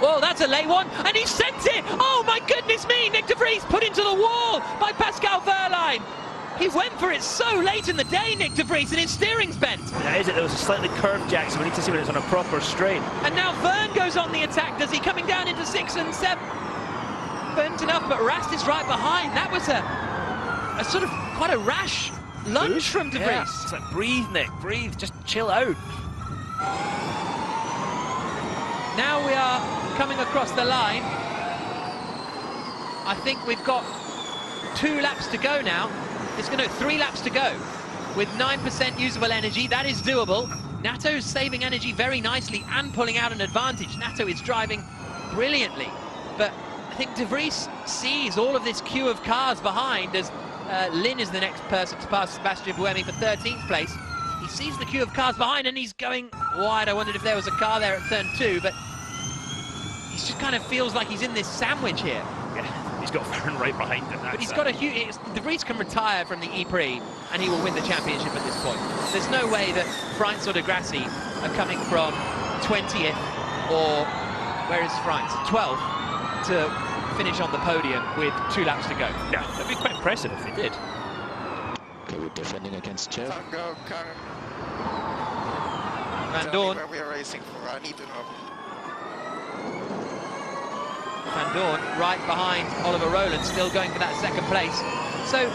Whoa, that's a late one, and he sent it! Oh my goodness me! Nyck de Vries put into the wall by Pascal Wehrlein. He went for it so late in the day, Nyck de Vries, and his steering's bent. That is it, there was a slightly curved jack, so we need to see when it's on a proper straight. And now Vern goes on the attack, does he? Coming down into 6 and 7. Burnt enough, but Rast is right behind. That was a sort of quite a rash lunge from de Vries. Yeah. It's like, breathe, Nyck, breathe, just chill out. Now we are coming across the line. I think we've got 2 laps to go now. It's going to 3 laps to go with 9% usable energy. That is doable. Nato's saving energy very nicely and pulling out an advantage. Nato is driving brilliantly, but I think de Vries sees all of this queue of cars behind as Lynn is the next person to pass Sebastian Buemi for 13th place. He sees the queue of cars behind and he's going wide. I wondered if there was a car there at turn 2, but he just kind of feels like he's in this sandwich here. Yeah, he's got Vern right behind him. But he's got a huge... De Vries can retire from the E-Prix and he will win the championship at this point. There's no way that Vries or de Grassi are coming from 20th or, where is Vries? 12th to finish on the podium with 2 laps to go. Yeah, that'd be quite impressive if they did. Okay, we're defending against Jeff. Go, Van Tell Dorn. me where we are racing for, I need to know. Van Dorn right behind Oliver Rowland, still going for that 2nd place. So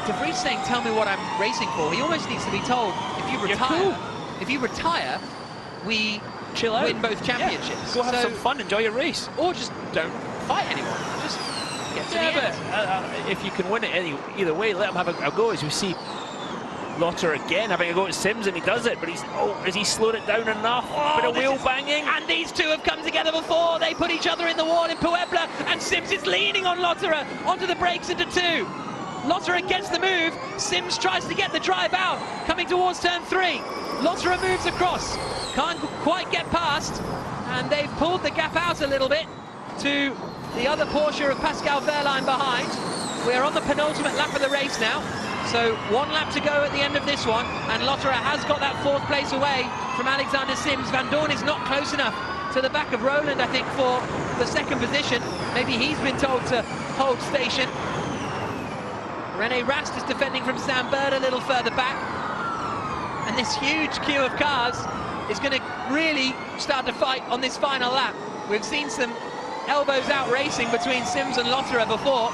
de Vries saying, tell me what I'm racing for. He almost needs to be told, if you retire, we chill out, win both championships. Yeah. Go have some fun, enjoy your race. Or just don't fight anyone. Just get to the end. But if you can win it either way, let him have a go. As we see Lotter again having a go at Sims, and he does it, but has he slowed it down enough? Bit of wheel banging. And these two have come together before. They put each other in the wall in Puebla, and Sims is leaning on Lotterer onto the brakes into 2. Lotterer gets the move. Sims tries to get the drive out, coming towards turn 3. Lotterer moves across, can't quite get past, and they've pulled the gap out a little bit to the other Porsche of Pascal Wehrlein behind. We're on the penultimate lap of the race now, so 1 lap to go at the end of this one, and Lotterer has got that 4th place away from Alexander Sims. Van Dorn is not close enough to the back of Rowland, I think, for the 2nd position. Maybe he's been told to hold station. Rene Rast is defending from Sam Bird a little further back. And this huge queue of cars is going to really start to fight on this final lap. We've seen some elbows out racing between Sims and Lotterer before.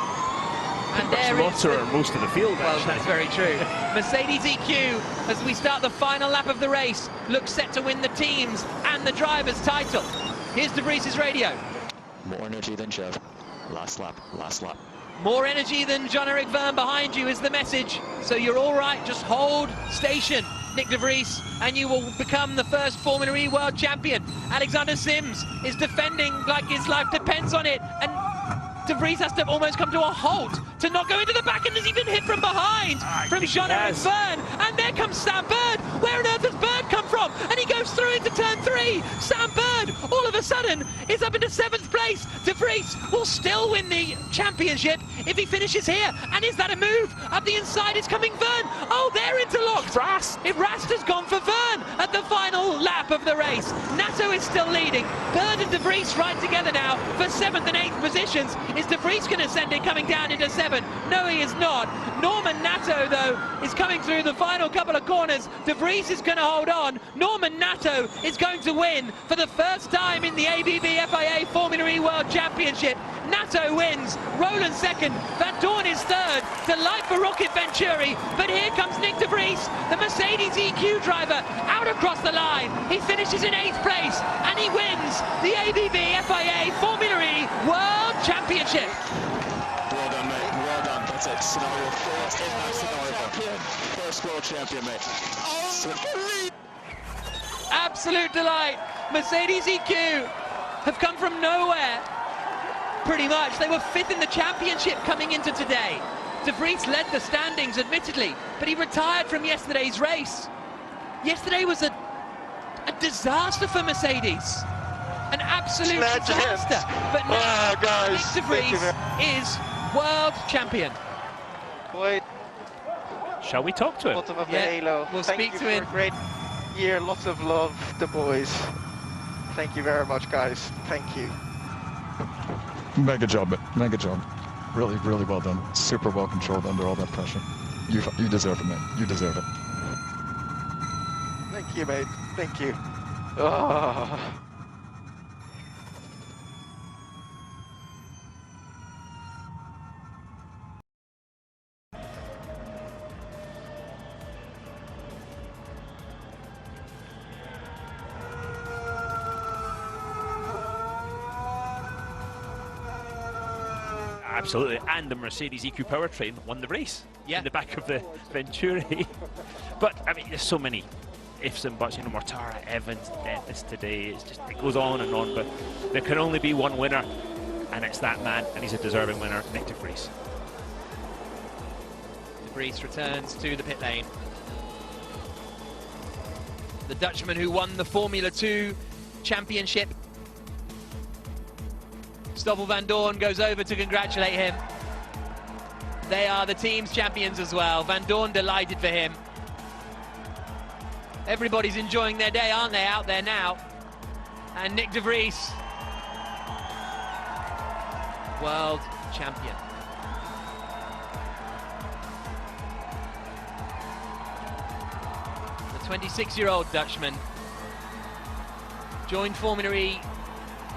And there is Lotterer most of the field, well, actually. that's very true. Mercedes EQ, as we start the final lap of the race, looks set to win the teams and the drivers' title. Here's de Vries' radio. More energy than Jeff. Last lap, last lap. More energy than Jean-Eric Verne behind you is the message. So you're all right, just hold station, Nyck de Vries, and you will become the first Formula E world champion. Alexander Sims is defending like his life depends on it, and de Vries has to almost come to a halt to not go into the back, and has even hit from behind from Jean-Eric Verne. And there comes Sam Bird. Where on earth has Bird come from? And he goes through into turn 3. Sam Bird, all of a sudden, is up into 7th place. De Vries will still win the championship if he finishes here. And is that a move? Up the inside is coming Verne. Oh, they're interlocked. Rast has gone for Verne at the final lap of the race. Nato is still leading. Bird and de Vries right together now for 7th and 8th positions. Is de Vries going to send it coming down into 7? No, he is not. Norman Nato, though, is coming through the final couple of corners. De Vries is going to hold on. Norman Nato is going to win for the first time in the ABB FIA Formula E World Championship. Nato wins, Rowland 2nd, Van Dorn is 3rd, delight for Rocket Venturi, but here comes Nyck de Vries, the Mercedes EQ driver, out across the line. He finishes in 8th place, and he wins the ABB FIA Formula E World Championship. Well done, mate. Well done. That's it. Scenario 4 in that scenario. First world champion, mate. Absolute delight. Mercedes EQ have come from nowhere. Pretty much. They were 5th in the championship coming into today. De Vries led the standings, admittedly, but he retired from yesterday's race. Yesterday was a disaster for Mercedes. An absolute disaster. But now, Nyck de Vries is world champion. Wait, Shall we talk to him? bottom of the halo. We'll Thank speak you to for him. a great year, lots of love, the boys. Thank you very much, guys. Thank you. Mega job, mate. Mega job. Really, really well done. Super well controlled under all that pressure. You deserve it, mate. You deserve it. Thank you, mate. Thank you. Oh. Absolutely, and the Mercedes EQ powertrain won the race in the back of the Venturi. But I mean, there's so many ifs and buts. You know, Mortara, Evans, Dennis today. It's just, it goes on and on. But there can only be one winner, and it's that man, and he's a deserving winner, Nyck de Vries. De Vries returns to the pit lane. The Dutchman who won the Formula 2 championship. Stoffel van Dorn goes over to congratulate him. They are the team's champions as well. Van Dorn delighted for him. Everybody's enjoying their day, aren't they, out there now? And Nyck de Vries, world champion. The 26-year-old Dutchman joined Formula E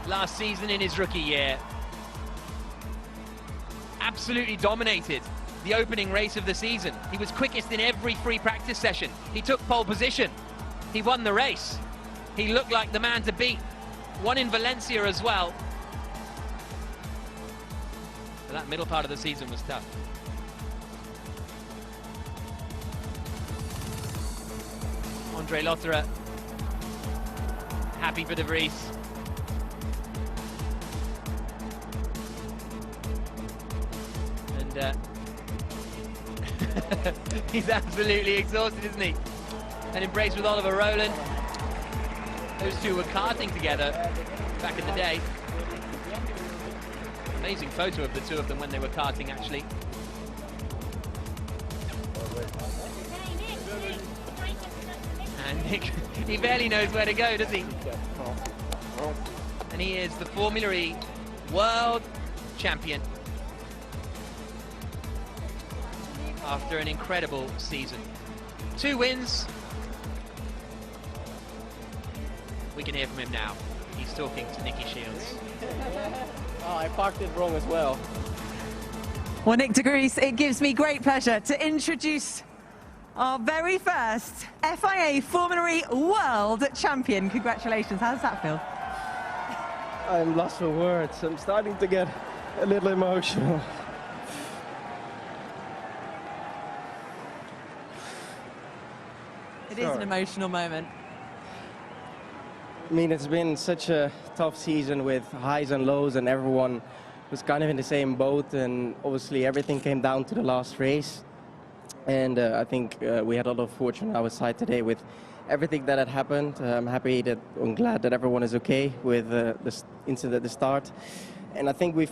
last season in his rookie year. Absolutely dominated the opening race of the season. He was quickest in every free practice session. He took pole position. He won the race. He looked like the man to beat. Won in Valencia as well. But that middle part of the season was tough. Andre Lotterer, happy for de Vries. He's absolutely exhausted, isn't he? And embraced with Oliver Rowland. Those two were karting together back in the day. Amazing photo of the two of them when they were karting, actually. And Nyck, he barely knows where to go, does he? And he is the Formula E world champion after an incredible season. 2 wins. We can hear from him now. He's talking to Nicky Shields. Oh, I parked it wrong as well. Well, Nyck de Vries, it gives me great pleasure to introduce our very first FIA Formula E World Champion. Congratulations, how does that feel? I'm lost for words. I'm starting to get a little emotional. It is an emotional moment. I mean, it's been such a tough season with highs and lows, and everyone was kind of in the same boat, and obviously everything came down to the last race. And I think we had a lot of fortune on our side today with everything that had happened. I'm glad that everyone is okay with this incident at the start. And I think we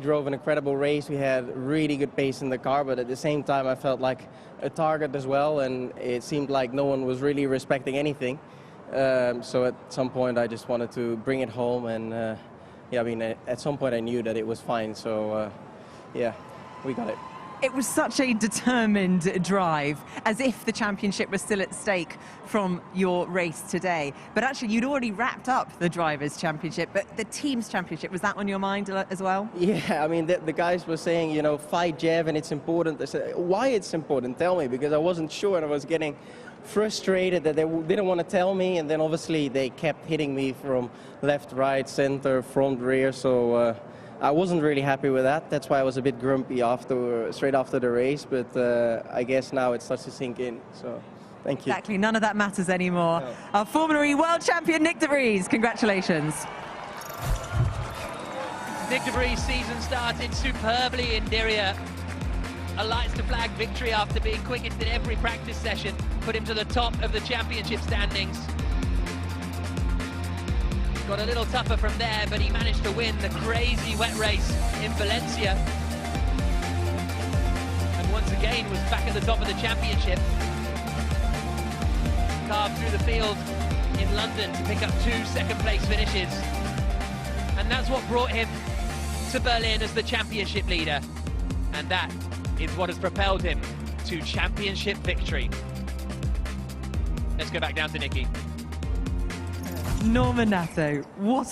drove an incredible race. We had really good pace in the car, but at the same time I felt like a target as well, and it seemed like no one was really respecting anything. So at some point I just wanted to bring it home, and yeah, I mean, at some point I knew that it was fine, so yeah, we got it. It was such a determined drive, as if the championship was still at stake from your race today. But actually, you'd already wrapped up the Drivers' Championship, but the Teams' Championship, was that on your mind as well? Yeah, I mean, the guys were saying, you know, fight Jeff, and it's important. I said, why it's important? Tell me, because I wasn't sure, and I was getting frustrated that they didn't want to tell me, and then obviously they kept hitting me from left, right, center, front, rear, so I wasn't really happy with that. That's why I was a bit grumpy straight after the race, but I guess now it starts to sink in, so thank you. Exactly, none of that matters anymore. No. Our Formula E World Champion, Nyck de Vries, congratulations. Nyck de Vries' season started superbly in Diriyah. A lights to flag victory after being quickest in every practice session, put him to the top of the championship standings. Got a little tougher from there, but he managed to win the crazy wet race in Valencia. And once again was back at the top of the championship. Carved through the field in London to pick up 2 second-place finishes. And that's what brought him to Berlin as the championship leader. And that is what has propelled him to championship victory. Let's go back down to Nicky. Norman Nato, what